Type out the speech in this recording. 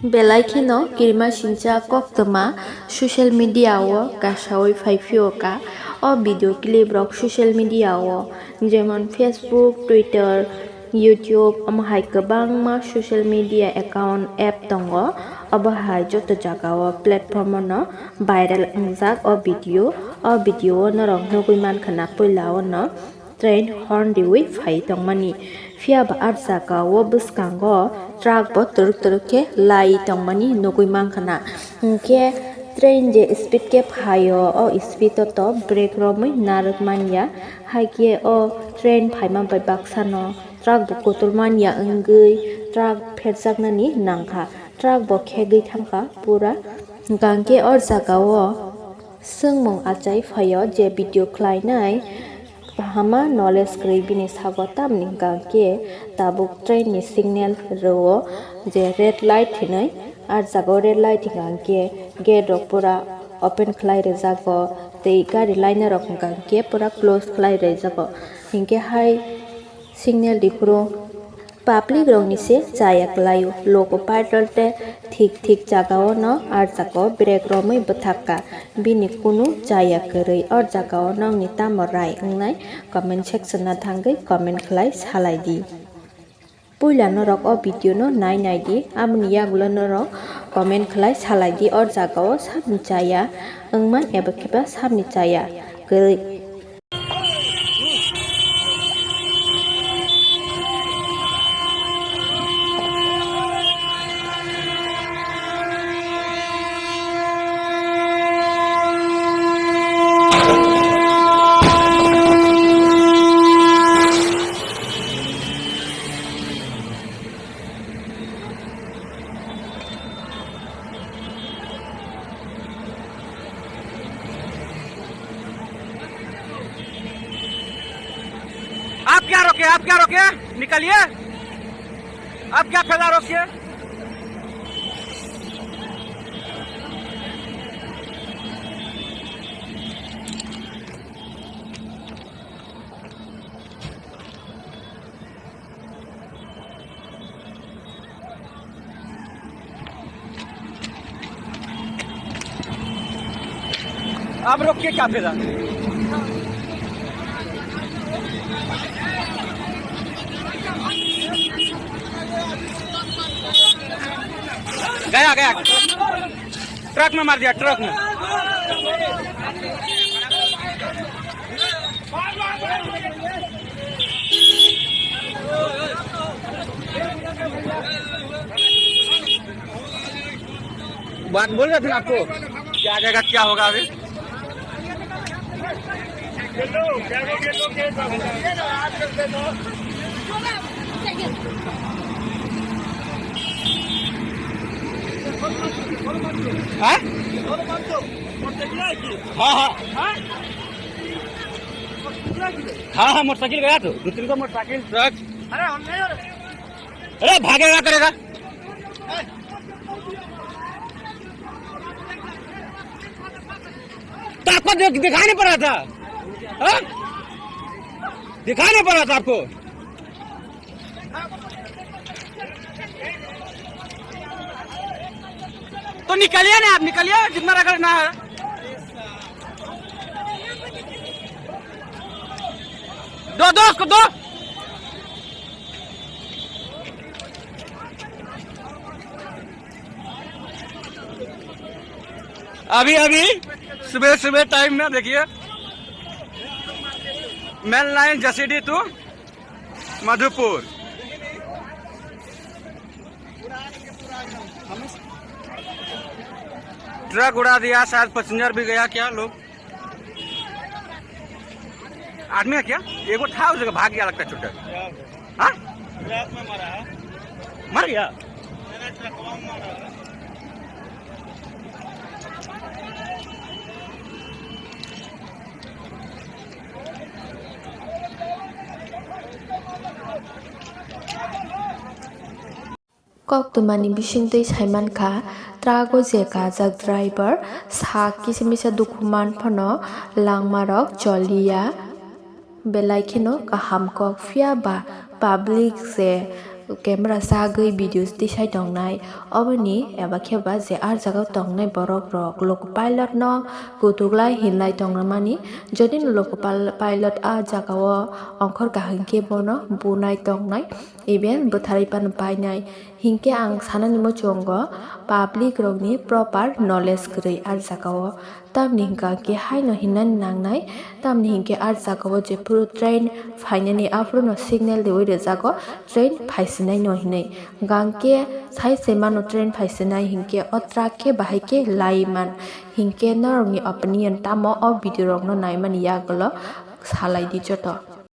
belai no kirimasincha koktoma social media o kasawai faifio ka o video clip rok social media o jemon Facebook, Twitter, YouTube amahai kwbangma social media account app tongo abahai joto jaga o platform no viral ongjak o video norok nugui mankha na puila o no train horn diwi fai tongmani phiaba arjaka o bwskango truck bo turuk ke lai tongmani nugui mankhana hingke train je speed ke phaio o speed to brake romoi narokmania haike o train phaima bai baksano truck bo kotormania wngui truck pherjaknani nangkha truck bo khegui thangkha pura gangke o jaga o sungmung achai phaio je video khlainai hama knowledge krei bini sago tamni gangke tabuk train ni signal ro je red light hinai ar jago red light gangke gate rok pura open khlai rejago tei gari liner rok gangke pura close khlai rejago hingke hai signal difuro public rok ni se jaya klaio logo patrol te ঠিক জাগাও ন আর জাগাও break রমই বথাকা বিনি কুনু জায়া কरै আর জাগাও নংনি তামরাই ওংনাই comment section না থাঙ্গै comment খলাই সালাই দি পুইলা নরক ও video ন নাই দি আমনি ইয়াগুলো নরক কমেন্ট খলাই সালাই দি আর জাগাও সামনি জায়া ওংমান এবা খেবা সামনি জায়া কरै आप क्या रोके निकलिए आप क्या फैला रोकिए आप रोकिए क्या फैला गया ट्रक में मार दिया ट्रक में बात बोल रहे थे ना आपको क्या जाएगा क्या होगा अभी हाँ मोटरसाइकिल गया तो दूसरी को मोटरसाइकिल ट्रक अरे भागेगा करेगा तो आपको दिखाई नहीं पड़ रहा था दिखाई नहीं पड़ रहा था आपको तो निकलिए ना आप निकलिए जितना रगड़ना है दो उसको दो अभी सुबह टाइम में देखिए main line Jasidih to Madhupur truck उड़ा दिया शायद पैसेंजर भी गया क्या लोग आदमी है क्या एगो था उस जगह भाग गया लगता है छोटा हाँ मर गया Koktumani bisingtui saimankha trago je kajak driver sa kisimisa dukuman phano langmarok joliya belai kheno kaham kok phia ba public je camera sagui videos tisai tongnai oboni eba kheba je ar jaga tongnai borok rok loko pilot no kutuklai hinlai tongramani jodi loko pilot a jaga o ongkhor kahingke bono bunai tongnai even bwthari pan painai hingke ang sanani mochongo public rokni proper knowledge kwrwi ar jaga o tamni hingka ke haino hinani nangnai tamni hingke ar jaga o je puro train phainani afro no signal deoi rejago train phaisinai no hinai gangke sai semano train phaisinai hingke o truck ke bahai ke laiman hingke norokni opinion tamo o video rok no naimani yagulo salai di joto।